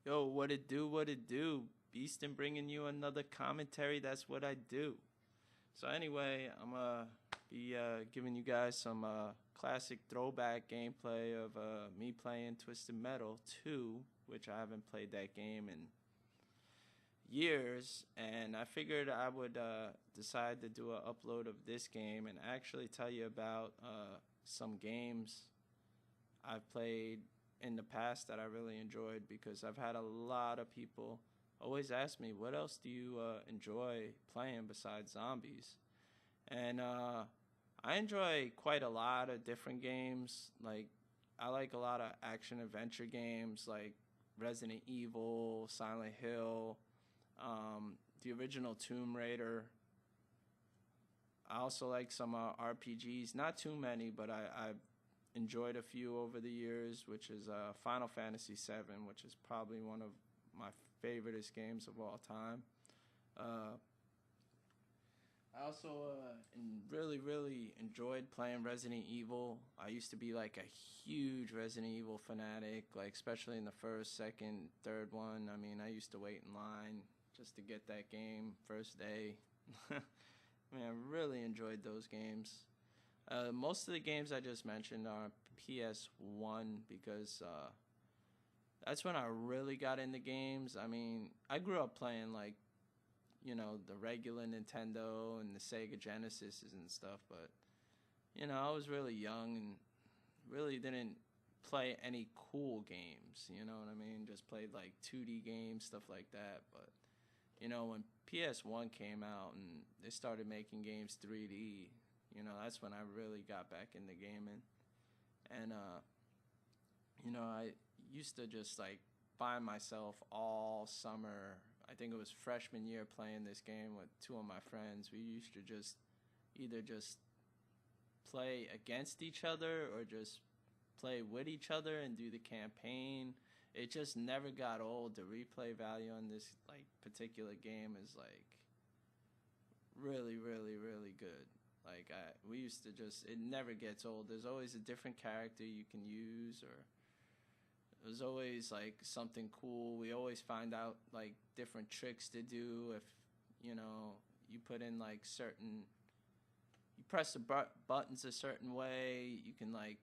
Yo, what it do, what it do? Beastin bringing you another commentary. That's what I do. So anyway, I'm be giving you guys some classic throwback gameplay of me playing Twisted Metal 2, which I haven't played that game in years, and I figured I would decide to do an upload of this game and actually tell you about some games I've played in the past that I really enjoyed, because I've had a lot of people always ask me, what else do you enjoy playing besides zombies? And I enjoy quite a lot of different games. Like, I like a lot of action adventure games like Resident Evil, Silent Hill, the original Tomb Raider. I also like some RPGs, not too many, but I've enjoyed a few over the years, which is Final Fantasy VII, which is probably one of my favoriteest games of all time. Uh, I also really enjoyed playing Resident Evil. I used to be like a huge Resident Evil fanatic, like especially in the first, second, third one. I mean, I used to wait in line just to get that game first day. I mean, I really enjoyed those games. Most of the games I just mentioned are PS1, because that's when I really got into games. I mean, I grew up playing like, the regular Nintendo and the Sega Genesis and stuff, but I was really young and really didn't play any cool games. You know what I mean? Just played like 2D games, stuff like that. But when PS1 came out and they started making games 3D, that's when I really got back into gaming. And I used to just like find myself all summer. I think it was freshman year playing this game with two of my friends. We used to just either just play against each other or just play with each other and do the campaign. It just never got old. The replay value on this like particular game is like really good. Like we used to just, it never gets old. There's always a different character you can use, or there's always like something cool. We always find out like different tricks to do if you put in like certain, you press the buttons a certain way. You can like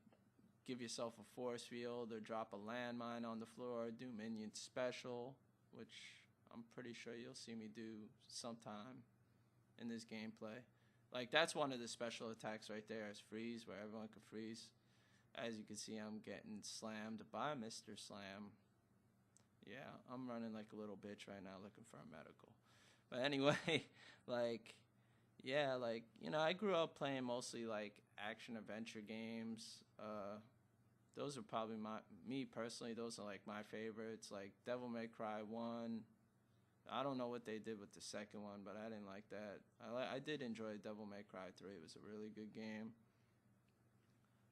give yourself a force field or drop a landmine on the floor, do minion special, which I'm pretty sure you'll see me do sometime in this gameplay. Like, that's one of the special attacks right there, is freeze, where everyone can freeze. As you can see, I'm getting slammed by Mr. Slam. Yeah, I'm running like a little bitch right now looking for a medical. But anyway, like, yeah, like, I grew up playing mostly like action adventure games. Those are probably me personally, those are like my favorites. Like Devil May Cry 1. I don't know what they did with the second one, but I didn't like that. I did enjoy Devil May Cry 3. It was a really good game.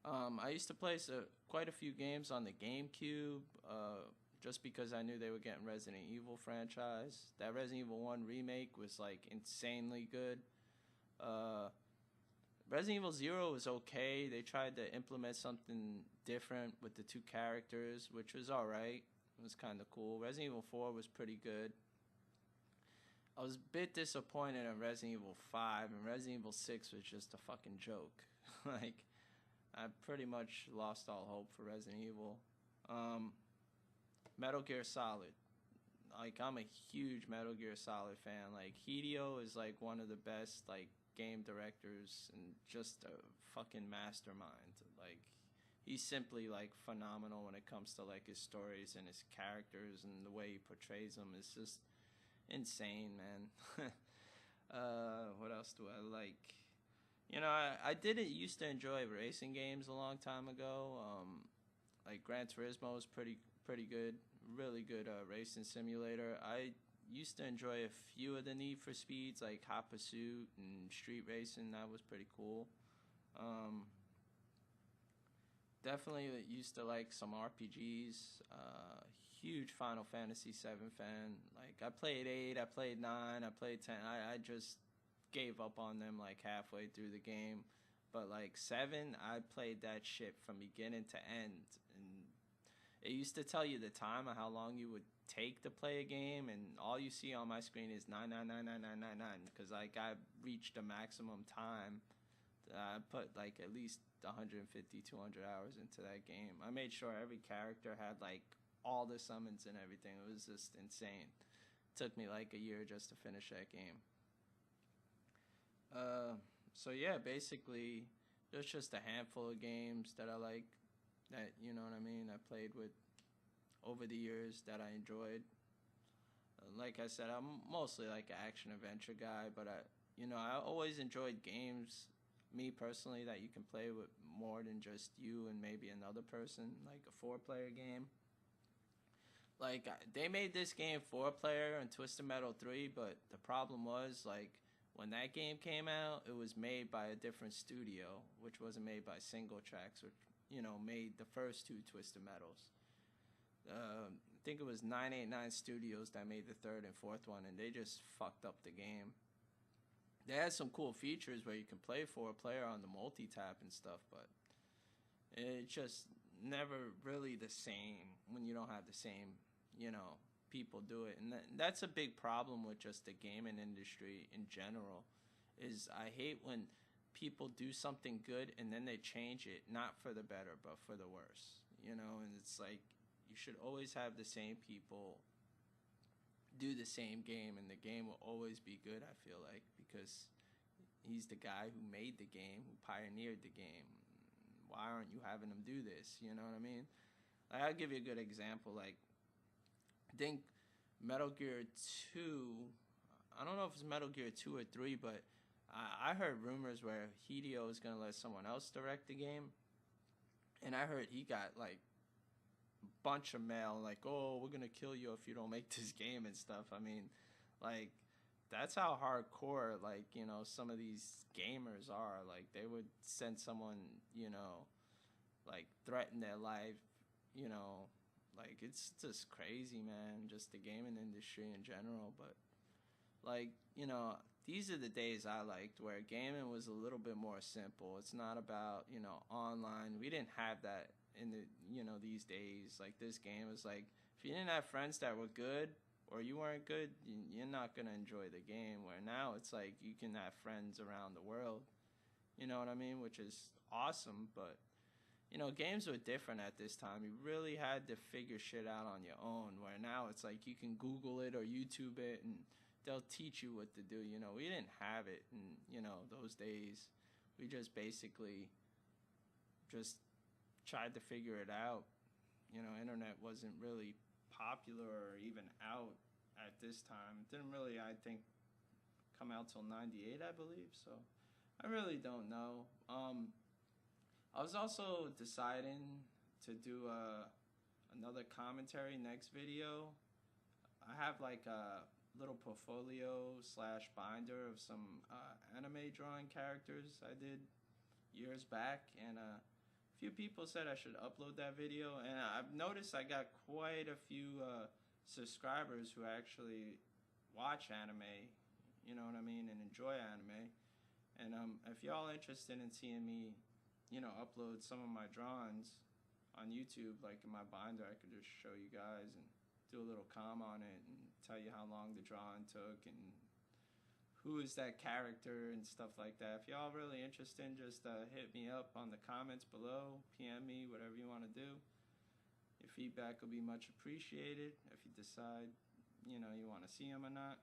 I used to play quite a few games on the GameCube, just because I knew they were getting Resident Evil franchise. That Resident Evil 1 remake was like insanely good. Uh, Resident Evil 0 was okay. They tried to implement something different with the two characters, which was alright. It was kind of cool. Resident Evil 4 was pretty good. I was a bit disappointed in Resident Evil 5, and Resident Evil 6 was just a fucking joke. Like, I pretty much lost all hope for Resident Evil. Metal Gear Solid. Like, I'm a huge Metal Gear Solid fan. Like, Hideo is like one of the best like game directors and just a fucking mastermind. Like, he's simply like phenomenal when it comes to like his stories and his characters, and the way he portrays them is just insane, man. What else do I like? I didn't used to enjoy racing games a long time ago. Like Gran Turismo was pretty good, really good racing simulator. I used to enjoy a few of the Need for Speeds, like Hot Pursuit and Street Racing. That was pretty cool. Um, Definitely used to like some RPGs. Huge Final Fantasy VII fan. Like, I played 8, I played 9, I played 10. I just gave up on them like halfway through the game. But like 7, I played that shit from beginning to end. And it used to tell you the time of how long you would take to play a game, and all you see on my screen is 9999999 because like I reached the maximum time. I put like at least 150, 200 hours into that game. I made sure every character had like all the summons and everything. It was just insane. It took me like a year just to finish that game. So yeah, basically, there's just a handful of games that I like, that, you know what I mean, I played with over the years that I enjoyed. Like I said, I'm mostly like an action adventure guy, but I always enjoyed games, me personally, that you can play with more than just you and maybe another person, like a 4-player game. Like, they made this game 4-player in Twisted Metal 3, but the problem was, like, when that game came out, it was made by a different studio, which wasn't made by Single Tracks, which, made the first 2 Twisted Metals. I think it was 989 Studios that made the 3rd and 4th one, and they just fucked up the game. They had some cool features where you can play 4-player on the multi-tap and stuff, but it's just never really the same when you don't have the same, people do it. And that's a big problem with just the gaming industry in general, is I hate when people do something good and then they change it, not for the better, but for the worse, and it's like, you should always have the same people do the same game, and the game will always be good, I feel like, because he's the guy who made the game, who pioneered the game. Why aren't you having him do this? You know what I mean? I'll give you a good example. Like, I think Metal Gear 2, I don't know if it's Metal Gear 2 or 3, but I heard rumors where Hideo is going to let someone else direct the game. And I heard he got, like, a bunch of mail, like, oh, we're going to kill you if you don't make this game and stuff. I mean, like, that's how hardcore, like, some of these gamers are. Like, they would send someone, like, threaten their life, like, it's just crazy, man, just the gaming industry in general. But, like, these are the days I liked, where gaming was a little bit more simple. It's not about, online. We didn't have that in the, these days. Like, this game was like, if you didn't have friends that were good, or you weren't good, you're not going to enjoy the game. Where now it's like you can have friends around the world, you know what I mean, which is awesome. But, games were different at this time. You really had to figure shit out on your own, where now it's like you can Google it or YouTube it, and they'll teach you what to do. We didn't have it in, those days. We just basically just tried to figure it out. Internet wasn't really popular or even out at this time. It didn't really, I think, come out till 98, I believe. So I really don't know. I was also deciding to do another commentary next video. I have like a little portfolio / binder of some anime drawing characters I did years back, and a few people said I should upload that video, and I've noticed I got quite a few subscribers who actually watch anime, you know what I mean, and enjoy anime. And if y'all interested in seeing me, upload some of my drawings on YouTube, like in my binder, I could just show you guys and do a little comm on it and tell you how long the drawing took and who is that character and stuff like that. If y'all really interested, just hit me up on the comments below, PM me, whatever you want to do. Your feedback will be much appreciated if you decide, you want to see them or not.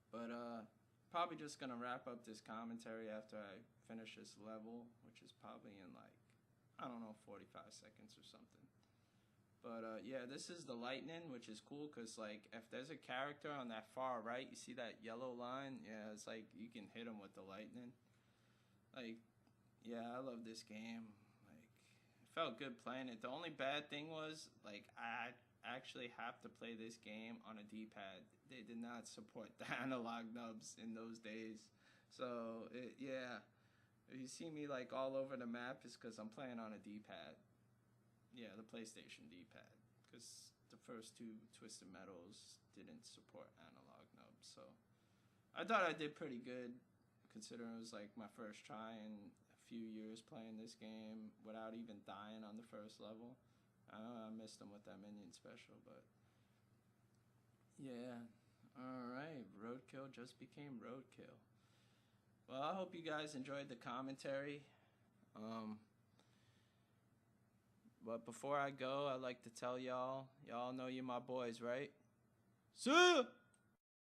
But probably just going to wrap up this commentary after I finish this level, which is probably in like, I don't know, 45 seconds or something. But yeah, this is the lightning, which is cool because, like, if there's a character on that far right, you see that yellow line? Yeah, it's like you can hit him with the lightning. Like, yeah, I love this game. Like, it felt good playing it. The only bad thing was, like, I actually have to play this game on a D-pad. They did not support the analog nubs in those days. So, yeah, if you see me, like, all over the map, it's because I'm playing on a D-pad. Yeah, the PlayStation D-pad, because the first 2 Twisted Metals didn't support analog nubs. So I thought I did pretty good, considering it was like my first try in a few years playing this game without even dying on the first level. I know I missed them with that minion special, but Yeah. All right. Roadkill just became roadkill. Well, I hope you guys enjoyed the commentary. Um, but before I go, I'd like to tell y'all know you my boys, right? See ya!